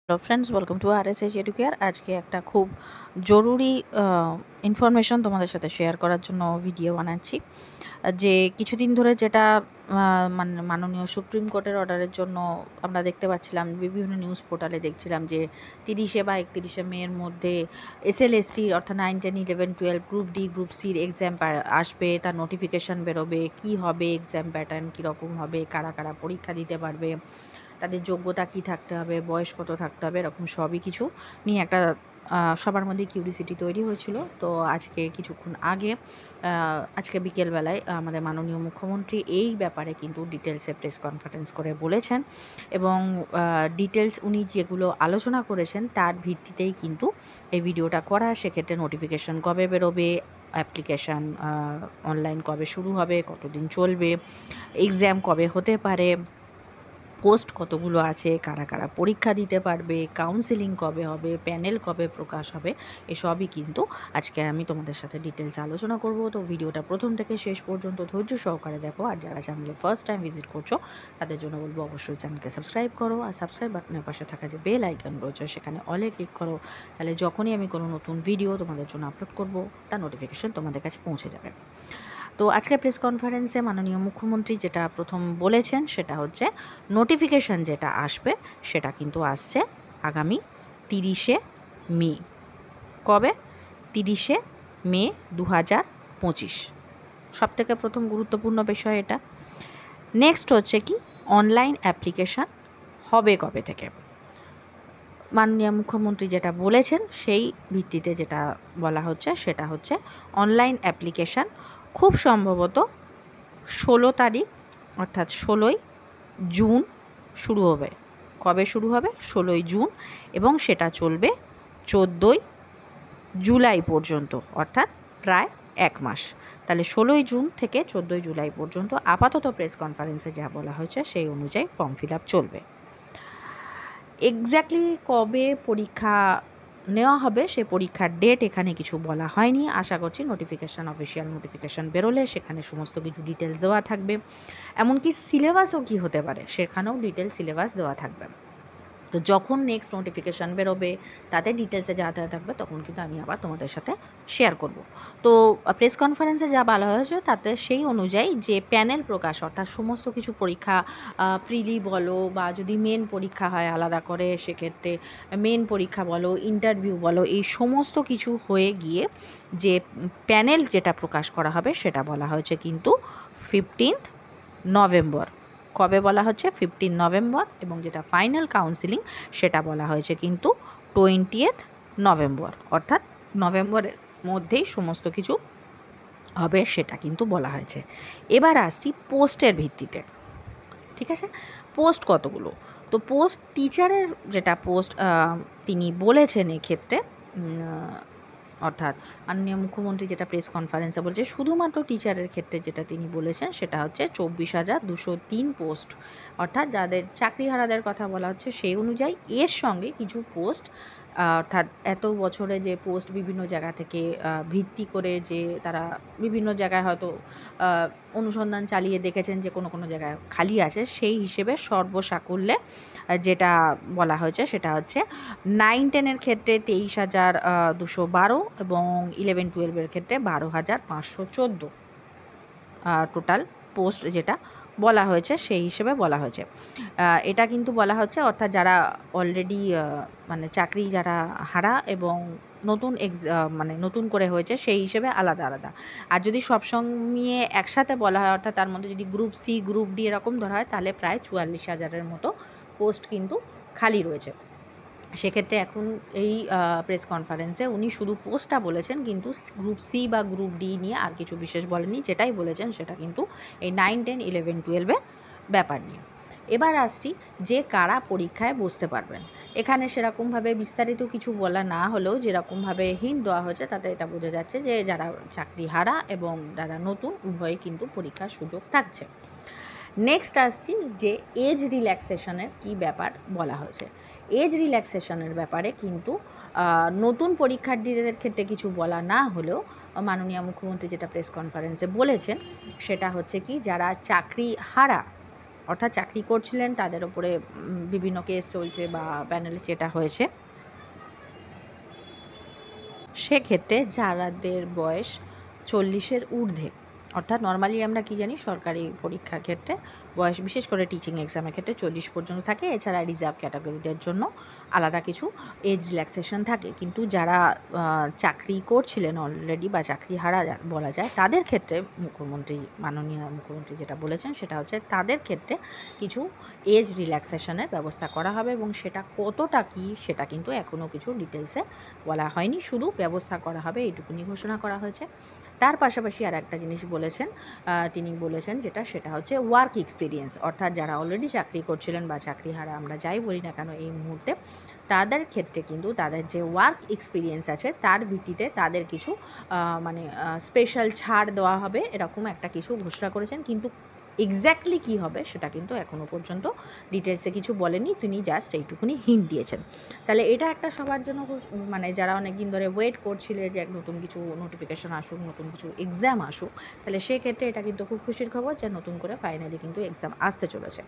Hello friends, welcome to RSH educare. আজকে একটা খুব জরুরি ইনফরমেশন তোমাদের সাথে শেয়ার করার জন্য ভিডিও বানাচ্ছি। যে কিছুদিন ধরে যেটা মানে মাননীয় সুপ্রিম কোর্টের অর্ডারের জন্য আমরা দেখতে পাচ্ছিলাম, বিভিন্ন নিউজ পোর্টালে দেখছিলাম যে 30 বা 31 মের মধ্যে SLST অর্থাৎ 9, 10, 11, 12 গ্রুপ ডি গ্রুপ সির এক্সাম আসবে, তার নোটিফিকেশান বেরোবে, কি হবে, এক্সাম প্যাটার্ন কীরকম হবে, কারা কারা পরীক্ষা দিতে পারবে, তাদের যোগ্যতা কি থাকতে হবে, বয়স কত থাকতে হবে, এরকম সবই কিছু নিয়ে একটা সবার মধ্যে কিউরিসিটি তৈরি হয়েছিল। তো আজকে কিছুক্ষণ আগে আজকে বিকেলবেলায় আমাদের মাননীয় মুখ্যমন্ত্রী এই ব্যাপারে কিন্তু ডিটেলসে প্রেস কনফারেন্স করে বলেছেন, এবং ডিটেলস উনি যেগুলো আলোচনা করেছেন তার ভিত্তিতেই কিন্তু এই ভিডিওটা করা। সেক্ষেত্রে নোটিফিকেশান কবে বেরোবে, অ্যাপ্লিকেশান অনলাইন কবে শুরু হবে, কতদিন চলবে, এক্সাম কবে হতে পারে, পোস্ট কতগুলো আছে, কারা কারা পরীক্ষা দিতে পারবে, কাউন্সেলিং কবে হবে, প্যানেল কবে প্রকাশ হবে, এসবই কিন্তু আজকে আমি তোমাদের সাথে ডিটেলসে আলোচনা করব। তো ভিডিওটা প্রথম থেকে শেষ পর্যন্ত ধৈর্য সহকারে দেখো। আর যারা চ্যানেলে ফার্স্ট টাইম ভিজিট করছো তাদের জন্য বলবো অবশ্যই চ্যানেলকে সাবস্ক্রাইব করো, আর সাবস্ক্রাইব বাটনের পাশে থাকা যে বেল আইকন রয়েছে সেখানে অলে ক্লিক করো। তাহলে যখনই আমি কোনো নতুন ভিডিও তোমাদের জন্য আপলোড করব তার নোটিফিকেশান তোমাদের কাছে পৌঁছে যাবে। তো আজকে প্রেস কনফারেন্সে মাননীয় মুখ্যমন্ত্রী যেটা প্রথম বলেছেন সেটা হচ্ছে, নোটিফিকেশান যেটা আসবে সেটা কিন্তু আসছে আগামী 30 মে। কবে? 30 মে 2025। সবথেকে প্রথম গুরুত্বপূর্ণ বিষয় এটা। নেক্সট হচ্ছে কি, অনলাইন অ্যাপ্লিকেশান হবে কবে থেকে। মাননীয় মুখ্যমন্ত্রী যেটা বলেছেন সেই ভিত্তিতে যেটা বলা হচ্ছে সেটা হচ্ছে, অনলাইন অ্যাপ্লিকেশান খুব সম্ভবত 16 তারিখ অর্থাৎ 16ই জুন শুরু হবে। কবে শুরু হবে? 16ই জুন, এবং সেটা চলবে 14ই জুলাই পর্যন্ত, অর্থাৎ প্রায় 1 মাস। তাহলে 16ই জুন থেকে 14ই জুলাই পর্যন্ত আপাতত প্রেস কনফারেন্সে যা বলা হয়েছে সেই অনুযায়ী ফর্ম ফিল আপ চলবে। এক্স্যাক্টলি কবে পরীক্ষা নেওয়া হবে সে পরীক্ষার ডেট এখানে কিছু বলা হয়নি। আশা করছি নোটিফিকেশান, অফিসিয়াল নোটিফিকেশান বেরোলে সেখানে সমস্ত কিছু ডিটেলস দেওয়া থাকবে। এমনকি সিলেবাসও কী হতে পারে সেখানেও ডিটেলস সিলেবাস দেওয়া থাকবে। তো যখন নেক্সট নোটিফিকেশান বেরোবে তাতে ডিটেলসে যা দেওয়া থাকবে তখন কিন্তু আমি আবার তোমাদের সাথে শেয়ার করব। তো প্রেস কনফারেন্সে যা বলা হয়েছে তাতে সেই অনুযায়ী যে প্যানেল প্রকাশ, অর্থাৎ সমস্ত কিছু পরীক্ষা, প্রিলি বলো বা যদি মেন পরীক্ষা হয় আলাদা করে, সেক্ষেত্রে মেন পরীক্ষা বলো, ইন্টারভিউ বলো, এই সমস্ত কিছু হয়ে গিয়ে যে প্যানেল যেটা প্রকাশ করা হবে সেটা বলা হয়েছে কিন্তু 15 নভেম্বর। কবে বলা হচ্ছে? 15 নভেম্বর। এবং যেটা ফাইনাল কাউন্সিলিং সেটা বলা হয়েছে কিন্তু 20 নভেম্বর, অর্থাৎ নভেম্বরের মধ্যেই সমস্ত কিছু হবে সেটা কিন্তু বলা হয়েছে। এবার আসছি পোস্টের ভিত্তিতে, ঠিক আছে? পোস্ট কতগুলো? তো পোস্ট টিচারের যেটা পোস্ট তিনি বলেছেন এক্ষেত্রে, অর্থাৎ মাননীয় মুখ্যমন্ত্রী যেটা প্রেস কনফারেন্সে বলেছে, শুধুমাত্র টিচারের ক্ষেত্রে যেটা তিনি বলেছেন সেটা হচ্ছে 24,203 পোস্ট, অর্থাৎ যাদের চাকরিহারাদের কথা বলা হচ্ছে সেই অনুযায়ী এর সঙ্গে কিছু পোস্ট, অর্থাৎ এত বছরে যে পোস্ট বিভিন্ন জায়গা থেকে ভিত্তি করে যে তারা বিভিন্ন জায়গায় হয়তো অনুসন্ধান চালিয়ে দেখেছেন যে কোনো কোনো জায়গায় খালি আছে, সেই হিসেবে সর্বসাকুল্যে যেটা বলা হয়েছে সেটা হচ্ছে 9-10 ক্ষেত্রে 23,212 এবং 11-12 ক্ষেত্রে 12,514 টোটাল পোস্ট যেটা বলা হয়েছে সেই হিসেবে বলা হয়েছে। এটা কিন্তু বলা হচ্ছে, অর্থাৎ যারা অলরেডি মানে চাকরি যারা হারা এবং নতুন মানে নতুন করে হয়েছে সেই হিসেবে আলাদা আলাদা। আর যদি সব মিলিয়ে একসাথে বলা হয়, অর্থাৎ তার মধ্যে যদি গ্রুপ সি গ্রুপ ডি এরকম ধরা হয়, তাহলে প্রায় 44,000-এর মতো পোস্ট কিন্তু খালি রয়েছে। সেক্ষেত্রে এখন এই প্রেস কনফারেন্সে উনি শুধু পোস্টটা বলেছেন, কিন্তু গ্রুপ সি বা গ্রুপ ডি নিয়ে আর কিছু বিশেষ বলেননি। যেটাই বলেছেন সেটা কিন্তু এই 9, 10, 11, 12-এর ব্যাপার নিয়ে। এবার আসছি যে কারা পরীক্ষায় বসতে পারবেন। এখানে সেরকমভাবে বিস্তারিত কিছু বলা না হলেও যেরকমভাবে হিন্ট দেওয়া হয়েছে তাতে এটা বোঝা যাচ্ছে যে যারা চাকরিহারা এবং যারা নতুন উভয়ই কিন্তু পরীক্ষার সুযোগ থাকছে। নেক্সট আসছি যে এজ রিল্যাক্সেশনের কী ব্যাপার বলা হয়েছে। এজ রিল্যাক্সেশনের ব্যাপারে কিন্তু নতুন পরীক্ষার্থীদের ক্ষেত্রে কিছু বলা না হলেও মাননীয় মুখ্যমন্ত্রী যেটা প্রেস কনফারেন্সে বলেছেন সেটা হচ্ছে কি, যারা চাকরি হারা অর্থাৎ চাকরি করছিলেন তাদের ওপরে বিভিন্ন কেস চলছে বা প্যানেলে যেটা হয়েছে, সেক্ষেত্রে যাদের বয়স 40-এর ঊর্ধ্বে, অর্থাৎ নর্মালি আমরা কি জানি সরকারি পরীক্ষার ক্ষেত্রে বয়স, বিশেষ করে টিচিং এক্সামের ক্ষেত্রে 40 পর্যন্ত থাকে। এছাড়া রিজার্ভ ক্যাটাগরিদের জন্য আলাদা কিছু এজ রিল্যাক্সেশন থাকে। কিন্তু যারা চাকরি করছিলেন অলরেডি বা চাকরিহারা বলা যায়, তাদের ক্ষেত্রে মাননীয় মুখ্যমন্ত্রী যেটা বলেছেন সেটা হচ্ছে তাদের ক্ষেত্রে কিছু এজ রিল্যাক্সেশনের ব্যবস্থা করা হবে, এবং সেটা কতটা কী সেটা কিন্তু এখনও কিছু ডিটেলসে বলা হয়নি, শুধু ব্যবস্থা করা হবে এইটুকুনি ঘোষণা করা হয়েছে। তার পাশাপাশি আর একটা জিনিস বলেছেন, তিনি বলেছেন সেটা হচ্ছে ওয়ার্ক এক্সপিরিয়েন্স, অর্থাৎ যারা অলরেডি চাকরি করছিলেন বা চাকরিহারা আমরা যাই বলি না কেন এই মুহূর্তে, তাদের ক্ষেত্রে কিন্তু তাদের যে ওয়ার্ক এক্সপিরিয়েন্স আছে তার ভিত্তিতে তাদের কিছু স্পেশাল ছাড় দেওয়া হবে, এরকম একটা কিছু ঘোষণা করেছেন। কিন্তু এক্স্যাক্টলি কী হবে সেটা কিন্তু এখনও পর্যন্ত ডিটেলসে কিছু বলেনি, তিনি জাস্ট এইটুকুনি হিন্ট দিয়েছেন। তাহলে এটা একটা সবার জন্য যারা অনেক দিন ধরে ওয়েট করছিলে যে নতুন কিছু নোটিফিকেশান আসুক, নতুন কিছু এক্সাম আসুক, তাহলে সেক্ষেত্রে এটা কিন্তু খুব খুশির খবর যে নতুন করে ফাইনালি কিন্তু এক্সাম আসতে চলেছে।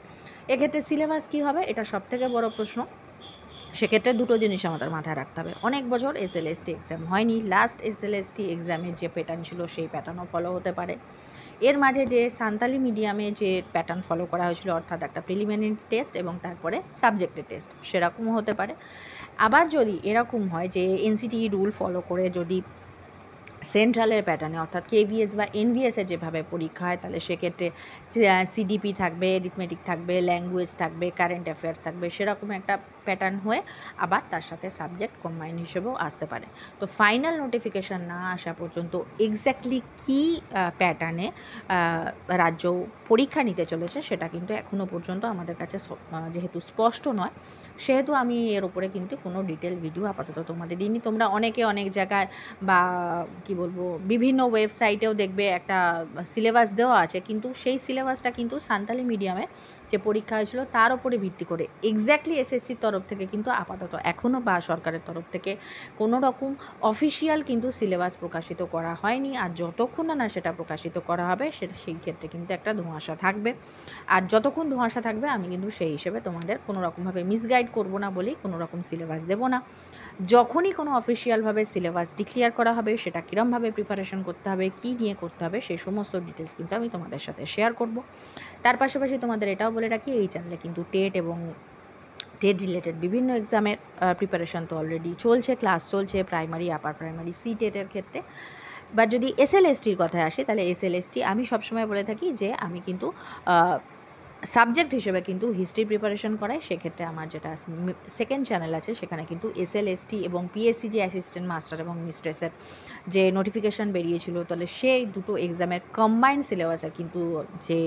এক্ষেত্রে সিলেবাস কী হবে এটা সবথেকে বড় প্রশ্ন। সেক্ষেত্রে দুটো জিনিস আমাদের মাথায় রাখতে হবে, অনেক বছর SLST এক্সাম হয়নি, লাস্ট SLST এক্সামের যে প্যাটার্ন ছিল সেই প্যাটার্নও ফলো হতে পারে। এর মাঝে যে সান্তালি মিডিয়ামে যে প্যাটার্ন ফলো করা হয়েছিল, অর্থাৎ একটা প্রিলিমিনারি টেস্ট এবং তারপরে সাবজেক্টের টেস্ট, সেরকমও হতে পারে। আবার যদি এরকম হয় যে NCTE রুল ফলো করে যদি সেন্ট্রালের প্যাটার্নে, অর্থাৎ KVS বা NVSের যেভাবে পরীক্ষা হয়, তাহলে সেক্ষেত্রে CDP থাকবে, অ্যারিথমেটিক থাকবে, ল্যাঙ্গুয়েজ থাকবে, কারেন্ট অ্যাফেয়ার্স থাকবে, সেরকম একটা প্যাটার্ন হয়ে আবার তার সাথে সাবজেক্ট কম্বাইন হিসেবেও আসতে পারে। তো ফাইনাল নোটিফিকেশান না আসা পর্যন্ত এক্স্যাক্টলি কী প্যাটার্নে রাজ্য পরীক্ষা নিতে চলেছে সেটা কিন্তু এখনও পর্যন্ত আমাদের কাছে যেহেতু স্পষ্ট নয়, সেহেতু আমি এর উপরে কিন্তু কোনো ডিটেল ভিডিও আপাতত তোমাদের দিইনি। তোমরা অনেকে অনেক জায়গায় বা কি বলবো বিভিন্ন ওয়েবসাইটেও দেখবে একটা সিলেবাস দেওয়া আছে, কিন্তু সেই সিলেবাসটা কিন্তু সান্তালি মিডিয়ামে যে পরীক্ষা হয়েছিল তার উপরে ভিত্তি করে এক্স্যাক্টলি SSCর তরফ থেকে কিন্তু আপাতত এখনও বা সরকারের তরফ থেকে কোনো রকম অফিসিয়াল কিন্তু সিলেবাস প্রকাশিত করা হয়নি। আর যতক্ষণ না সেটা প্রকাশিত করা হবে সেই ক্ষেত্রে কিন্তু একটা ধোঁয়াশা থাকবে। আর যতক্ষণ ধোঁয়াশা থাকবে আমি কিন্তু সেই হিসেবে তোমাদের কোনো রকমভাবে মিসগাইড করব না বলেই কোনো রকম সিলেবাস দেবো না। যখনই কোনো অফিসিয়ালভাবে সিলেবাস ডিক্লেয়ার করা হবে, সেটা কীরমভাবে প্রিপারেশন করতে হবে, কী নিয়ে করতে হবে, সেই সমস্ত ডিটেলস কিন্তু আমি তোমাদের সাথে শেয়ার করব। তার পাশাপাশি তোমাদের এটাও বলে রাখি, এই চ্যানেলে কিন্তু টেট এবং টেট রিলেটেড বিভিন্ন এক্সামের প্রিপারেশন তো অলরেডি চলছে, ক্লাস চলছে, প্রাইমারি, আপার প্রাইমারি, CTET-এর ক্ষেত্রে। বা যদি SLSTর কথায় আসে, তাহলে SLST আমি সবসময় বলে থাকি যে আমি কিন্তু সাবজেক্ট হিসেবে কিন্তু হিস্ট্রি প্রিপারেশন করাই। সেক্ষেত্রে আমার যেটা সেকেন্ড চ্যানেল আছে সেখানে কিন্তু SLST এবং PSC যে অ্যাসিস্ট্যান্ট মাস্টার এবং মিস্ট্রেসের যে নোটিফিকেশান বেরিয়েছিল, তাহলে সেই দুটো এক্সামের কম্বাইন্ড সিলেবাসের কিন্তু যে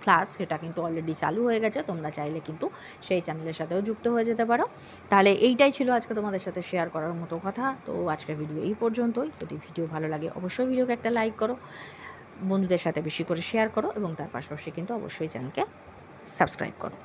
ক্লাস সেটা কিন্তু অলরেডি চালু হয়ে গেছে। তোমরা চাইলে কিন্তু সেই চ্যানেলের সাথেও যুক্ত হয়ে যেতে পারো। তাহলে এইটাই ছিল আজকে তোমাদের সাথে শেয়ার করার মতো কথা। তো আজকের ভিডিও এই পর্যন্তই। যদি ভিডিও ভালো লাগে অবশ্যই ভিডিওকে একটা লাইক করো, বন্ধুদের সাথে বেশি করে শেয়ার করো এবং তার পাশাপাশি কিন্তু অবশ্যই চ্যানেলকে সাবস্ক্রাইব করো।